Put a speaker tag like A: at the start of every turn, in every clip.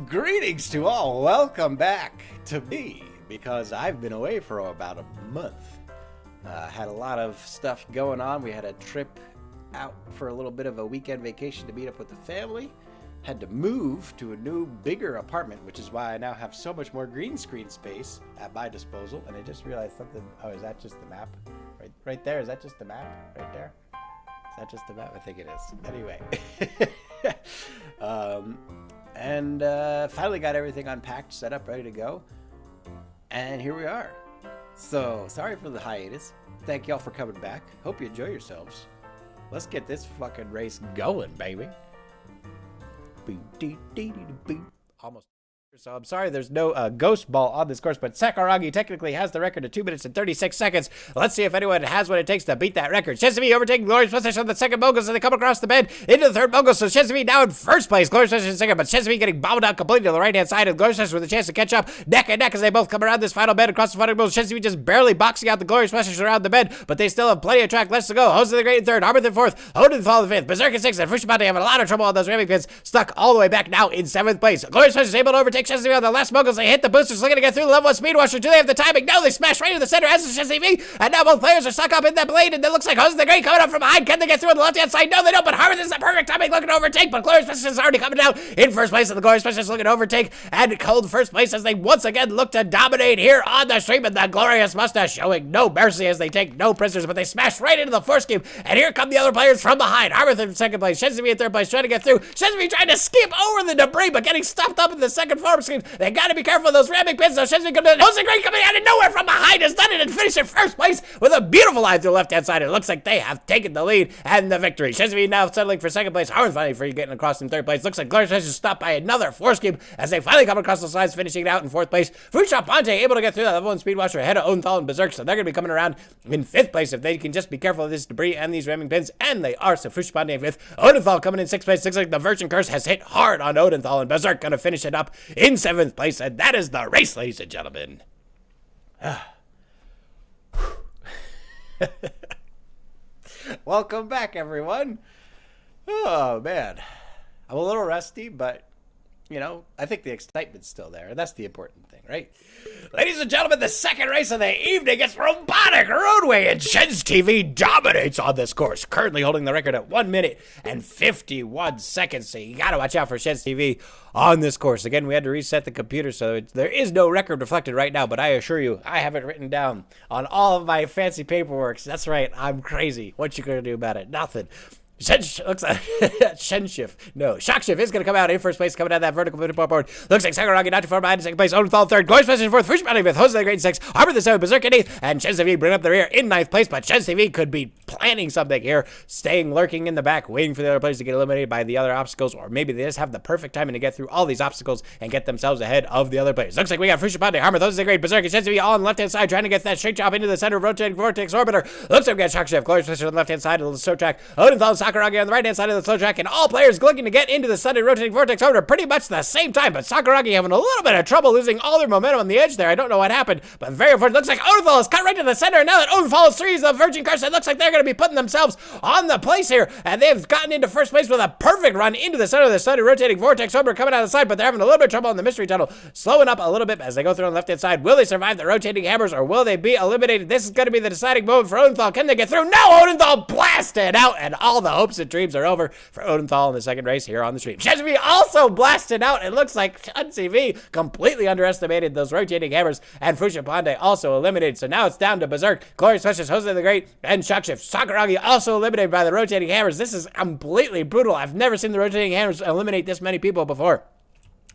A: Greetings to all. Welcome back to me, because I've been away for about a month. Had a lot of stuff going on. We had a trip out for a little bit of a weekend vacation to meet up with the family. Had to move to a new, bigger apartment, which is why I now have so much more green screen space at my disposal. And I just realized something. Oh, is that just the map? Right there. Is that just the map? Right there? Is that just the map? I think it is. Anyway. And finally got everything unpacked, set up, ready to go. And here we are. So, sorry for the hiatus. Thank y'all for coming back. Hope you enjoy yourselves. Let's get this fucking race going, baby. Almost. So I'm sorry there's no ghost ball on this course, but Sakuragi technically has the record of 2 minutes and 36 seconds. Let's see if anyone has what it takes to beat that record. Shenzumi overtaking Glorious Mustache on the second mogul as they come across the bend into the third mogul. So Shenzumi now in first place. Glorious Mustache in second, but Shenzumi getting bombed out completely to the right-hand side, and Glorious Mustache with a chance to catch up neck and neck as they both come around this final bend across the final mogul. Shenzumi just barely boxing out the Glorious Mustache around the bend, but they still have plenty of track left to go. Jose the Great in third, Harmith in fourth, Odenthal in fifth, Berserk in sixth, and Fushimate having a lot of trouble on those ramming pins, stuck all the way back now in seventh place. Glorious Mustache is able to overtake Shenzumi on the last mogul. They hit the boosters, looking to get through the level 1 speed washer. Do they have the timing? No, they smash right into the center as the SCV, and now both players are stuck up in that blade, and it looks like Jose the Great coming up from behind. Can they get through on the left-hand side? No, they don't, but Harmith is the perfect timing looking to overtake, but Glorious Mustache is already coming down in first place, and the Glorious Mustache is looking to overtake and hold first place as they once again look to dominate here on the stream, and the Glorious Mustache showing no mercy as they take no prisoners, but they smash right into the force cube, and here come the other players from behind. Harmith in second place, Shenzumi in third place, trying to get through. Shenzumi trying to skip over the debris, but getting stopped up in the second form scheme. They gotta be careful of those ramming pins, so Shenzumi comes in. Jose Great coming out of nowhere from behind has done it and finished in first place with a beautiful line through the left-hand side. It looks like they have taken the lead and the victory. Shenzumi now settling for second place. Harmith finally free getting across in third place. Looks like Glorious Mustache is stopped by another force cube as they finally come across the sides, finishing it out in fourth place. Fushimate able to get through that level 1 speed washer ahead of Odenthal and Berserk, so they're going to be coming around in fifth place if they can just be careful of this debris and these ramming pins, and they are. So Fushimate in fifth, Odenthal coming in sixth place. Looks like the Virgin Curse has hit hard on Odenthal, and Berserk going to finish it up in seventh place, and that is the race, ladies and gentlemen. Welcome back, everyone. Oh, man. I'm a little rusty, but, you know, I think the excitement's still there, and that's the important thing, right? Ladies and gentlemen, the second race of the evening is Robotic Roadway, and Shen's TV dominates on this course, currently holding the record at 1 minute and 51 seconds, so you gotta watch out for Shen's TV on this course. Again, we had to reset the computer, so there is no record reflected right now, but I assure you, I have it written down on all of my fancy paperwork. That's right, I'm crazy. What you gonna do about it? Nothing. Looks like Shenshift. No, Shockshift is going to come out in first place, coming down that vertical board. Looks like Sakuragi not too far behind in second place. Odenthal third. Glorious Mustache in fourth. Fushimate in fifth. Jose the Great in sixth. Harmith the seventh. Berserk in eighth. And Shen's TV bring up the rear in ninth place. But Shen's TV could be planning something here, staying lurking in the back, waiting for the other players to get eliminated by the other obstacles, or maybe they just have the perfect timing to get through all these obstacles and get themselves ahead of the other players. Looks like we got Fushimate, Harmith, Jose the Great, Berserk, and Shen's TV all on the left-hand side, trying to get that straight chop into the center of rotating vortex orbiter. Looks like we got Shockshift, Glorious Mustache on the left-hand side of the slow track. Odenthal and Sakuragi on the right-hand side of the slow track, and all players looking to get into the sudden rotating vortex orbiter pretty much the same time, but Sakuragi having a little bit of trouble losing all their momentum on the edge there. I don't know what happened, but very unfortunate. Looks like Odenthal is cut right to the center, and now that Odenthal is three is the Virgin Curse, it looks like they're going to be putting themselves on the place here, and they've gotten into first place with a perfect run into the center of the sudden rotating vortex orbiter coming out of the side, but they're having a little bit of trouble in the mystery tunnel, slowing up a little bit as they go through on the left-hand side. Will they survive the rotating hammers, or will they be eliminated? This is going to be the deciding moment for Odenthal. Can they get through? No! Odenthal blasted out, and all the hopes and dreams are over for Odenthal in the second race here on the stream. Shen's TV also blasted out. It looks like Shen's TV completely underestimated those rotating hammers, and Fushimate also eliminated. So now it's down to Berserk, Glorious Mustache, Jose the Great, and Shockshift. Sakuragi also eliminated by the rotating hammers. This is completely brutal. I've never seen the rotating hammers eliminate this many people before.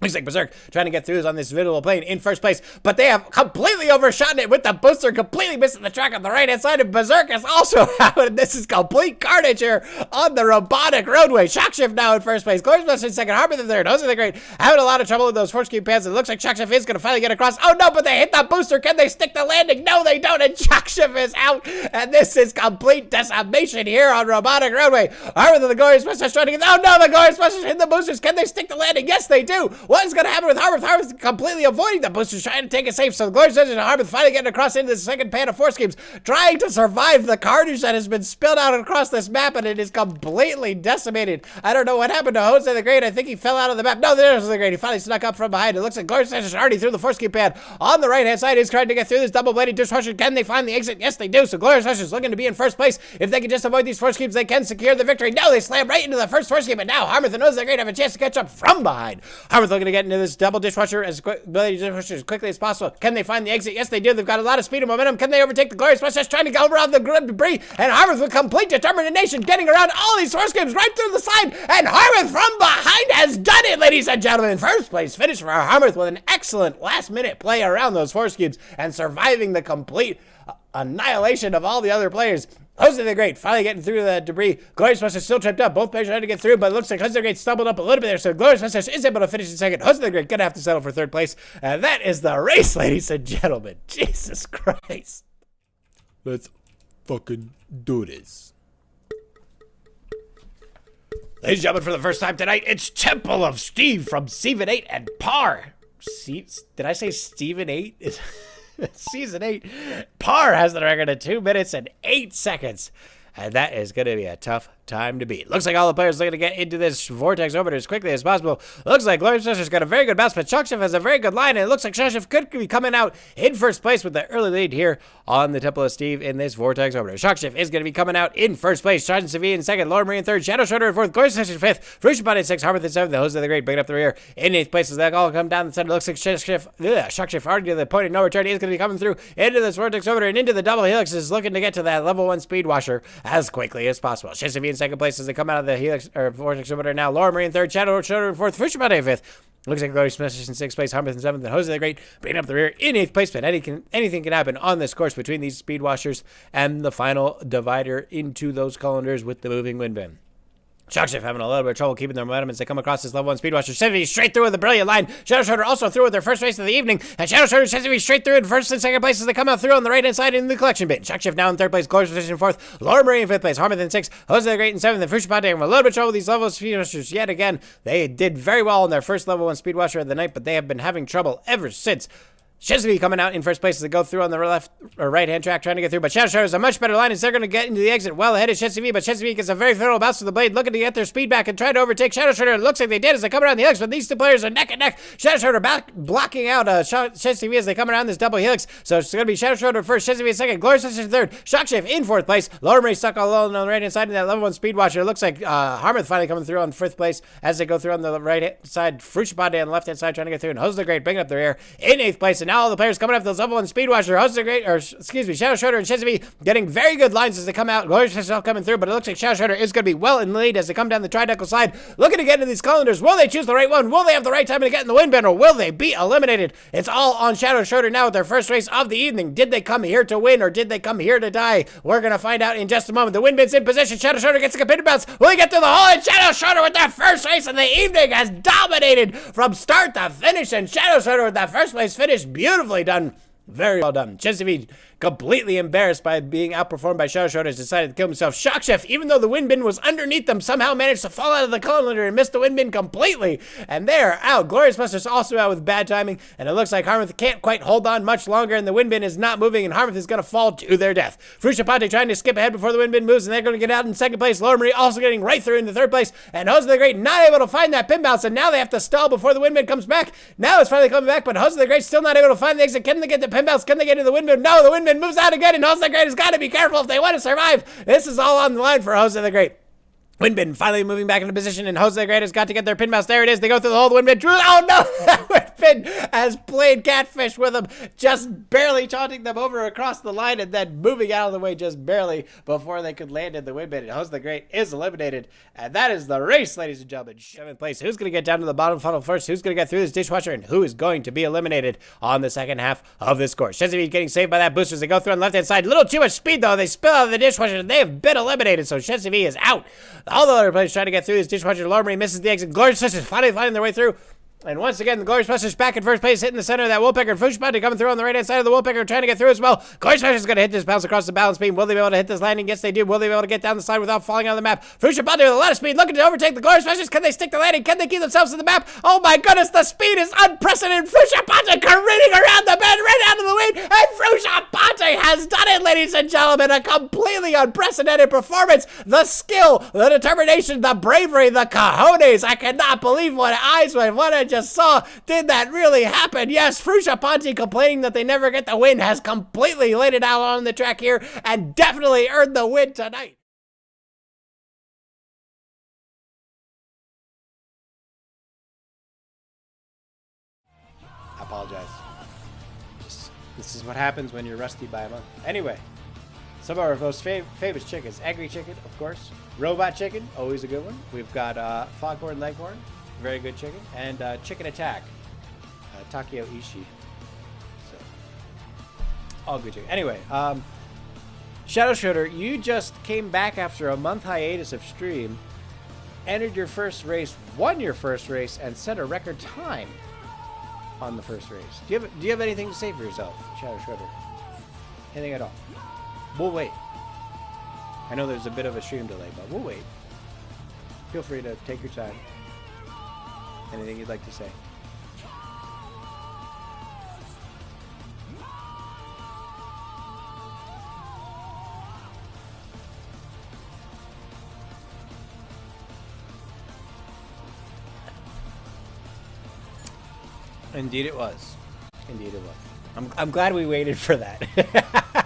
A: Looks like Berserk trying to get through on this visible plane in first place, but they have completely overshot it with the booster, completely missing the track on the right-hand side, and Berserk is also out. This is complete carnage here on the Robotic Roadway. Shockshift now in first place, Glorious Mustache in second, Harmith in third, Jose the Great having a lot of trouble with those force cube pads. It looks like Shockshift is going to finally get across. Oh no, but they hit the booster. Can they stick the landing? No, they don't, and Shockshift is out, and this is complete decimation here on Robotic Roadway. Harmith and the Glorious Mustache trying to get, oh no, the Glorious Mustache hit the boosters. Can they stick the landing? Yes, they do. What's going to happen with Harmouth? Harmouth completely avoiding the boosters, trying to take it safe. So the Glorious Sisters and Harmouth finally getting across into the second pan of Force Cubes, trying to survive the carnage that has been spilled out across this map, and it is completely decimated. I don't know what happened to Jose the Great. I think he fell out of the map. No, there's the Great. He finally snuck up from behind. It looks like Glorious Sisters already through the Force Cube pan. On the right-hand side, he's trying to get through this double-bladed dishwasher. Can they find the exit? Yes, they do. So Glorious Sisters looking to be in first place. If they can just avoid these Force Cubes, they can secure the victory. No, they slam right into the first Force Cube, and now Harmouth and Jose the Great have a chance to catch up from behind. Harmouth looking to get into this double dishwasher as quickly as possible. Can they find the exit? Yes, they do. They've got a lot of speed and momentum. Can they overtake the Glorious Sisters trying to go around the debris? And Harmouth with complete determination getting around all these Force Cubes right through the side, and Harmouth from behind has done it, ladies and gentlemen. First place finish for Harmouth with an excellent last-minute play around those Force Cubes and surviving the complete annihilation of all the other players. Jose the Great finally getting through the debris. Glorious Sisters still tripped up. Both players trying to get through, but it looks like Jose the Great stumbled up a little bit there, so Glorious Sisters is able to finish in second. Jose the Great gonna have to settle for third place. And that is the race, ladies and gentlemen. Jesus Christ. Let's fucking do this. Ladies and gentlemen, for the first time tonight, it's Temple of Steve from Season 8 and Par. Did I say Steven 8? Season 8. Par has the record at 2 minutes and 8 seconds. And that is going to be a tough time to beat. Looks like all the players looking to get into this vortex orbiter as quickly as possible. Looks like Glorious Sisters got a very good bounce, but Shockshift has a very good line, and it looks like Shockshift could be coming out in first place with the early lead here on the Temple of Steve in this vortex orbiter. Shockshift is going to be coming out in first place. Sergeant Sevilla in second, Laura Marie in third, Shadow Shredder in fourth, Glorious Sisters in fifth, Frushbot in sixth, Harmouth in seventh, the Jose the Great bringing up the rear in eighth place as they all come down the center. Looks like Shockshift already to the point of no return. He is going to be coming through into this vortex orbiter and into the double helix, is looking to get to that level 1 speed washer as quickly as possible. Sevilla in second place as they come out of the helix or vortex orbiter now. Laura Marie in third, Shadow Shredder in fourth, Frushbot in fifth. Looks like Glorious Sisters in sixth place, Harmouth in seventh, and Jose the Great bringing up the rear in eighth place. But anything can happen on this course between these speed washers and the final divider into those colanders with the moving wind bin. Shockshift having a little bit of trouble keeping their momentum as they come across this level 1 speed washer. Chesney straight through with a brilliant line. Shadow Shredder also through with their first race of the evening. And Shadow Shredder Chesney straight through in first and second place as they come out through on the right hand side in the collection bin. Shockshift now in third place. Glorious Sisters in fourth. Laura Marie in fifth place. Harmouth in sixth. Jose the Great in seventh. And Frushbot having a little bit of trouble with these level speed washers yet again. They did very well on their first level 1 speed washer of the night, but they have been having trouble ever since. Chesney coming out in first place as they go through on the left or right hand track trying to get through, but Shadow Shredder is a much better line as they're going to get into the exit well ahead of Chesney, but Chesney gets a very favorable bounce to the blade, looking to get their speed back and try to overtake Shadow Shredder. It looks like they did as they come around the helix, but these two players are neck and neck. Shadow Shredder back blocking out Chesney as they come around this double helix, so it's going to be Shadow Shredder first, Chesney second, Glorious Sisters third, Shockshift in fourth place. Laura Marie stuck all alone on the right hand side in that level 1 speed washer. It looks like Harmouth finally coming through on fifth place as they go through on the right hand side, Frushbot on the left hand side trying to get through, and Jose the Great bringing up the rear in eighth place. And now all the players coming up the level 1 speed washer, Jose the Great, or excuse me, Shadow Shredder and Chesney getting very good lines as they come out. Glorious Sisters coming through, but it looks like Shadow Shredder is going to be well in the lead as they come down the tridecal slide, looking to get into these colanders. Will they choose the right one? Will they have the right time to get in the wind bin, or will they be eliminated? It's all on Shadow Shredder now with their first race of the evening. Did they come here to win, or did they come here to die? We're going to find out in just a moment. The wind bin's in position. Shadow Shredder gets a competitive bounce. Will he get through the hole? And Shadow Shredder with their first race of the evening has dominated from start to finish, and Shadow Shredder with that first place finish, beautifully done. Very well done. Chesney, completely embarrassed by being outperformed by Shadow Shredder, has decided to kill himself. Shockshift, even though the wind bin was underneath them, somehow managed to fall out of the colander and miss the wind bin completely. And they're out. Glorious Sisters also out with bad timing, and it looks like Harmouth can't quite hold on much longer, and the wind bin is not moving, and Harmouth is going to fall to their death. Frushbot trying to skip ahead before the wind bin moves, and they're going to get out in second place. Laura Marie also getting right through into third place, and Jose the Great not able to find that pin bounce, and now they have to stall before the wind bin comes back. Now it's finally coming back, but Jose the Great still not able to find the exit. Can they get the pin bounce? Can they get into the wind bin? No, the wind bin moves out again, and Jose the Great has got to be careful if they want to survive. This is all on the line for Jose the Great. Wind bin finally moving back into position, and Jose the Great has got to get their pin mouse. There it is. They go through the whole wind bin. Oh no! That wind bin has played catfish with them, just barely taunting them over across the line and then moving out of the way just barely before they could land in the wind bin. And Jose the Great is eliminated, and that is the race, ladies and gentlemen. Seventh place. Who's going to get down to the bottom funnel first? Who's going to get through this dishwasher, and who is going to be eliminated on the second half of this course? Chesney getting saved by that booster as they go through on the left-hand side. A little too much speed, though. They spill out of the dishwasher, and they have been eliminated, so Chesney is out. All the other players trying to get through this dishwasher. Laura Marie misses the exit. Glorious Sisters finally finding their way through And once again, the Glory Smasher's back in first place, hitting the center of that Woolpecker. And Fushipati coming through on the right-hand side of the Woolpecker, trying to get through as well. Glory Smasher's going to hit this bounce across the balance beam. Will they be able to hit this landing? Yes, they do. Will they be able to get down the side without falling on the map? Fushipati with a lot of speed, looking to overtake the Glory Smashers. Can they stick the landing? Can they keep themselves to the map? Oh my goodness, the speed is unprecedented. Fushipati careening around the bend, right out of the wind. And Fushipati has done it, ladies and gentlemen. A completely unprecedented performance. The skill, the determination, the bravery, the cojones. I cannot believe what I just saw. Did that really happen? Yes, Fushipati, complaining that they never get the win, has completely laid it out on the track here and definitely earned the win tonight. I apologize. This is what happens when you're rusty by a month. Anyway, some of our most famous chickens. Angry chicken, of course. Robot chicken, always a good one. We've got foghorn leghorn, very good chicken. And chicken attack, Takeo Ishii. So, all good chicken. Anyway, Shadow Schroeder, you just came back after a month hiatus of stream, entered your first race, won your first race, and set a record time on the first race. Do you have anything to say for yourself, Shadow Schroeder? Anything at all? We'll wait. I know there's a bit of a stream delay, but we'll wait. Feel free to take your time. Anything you'd like to say? Indeed it was. Indeed it was. I'm glad we waited for that.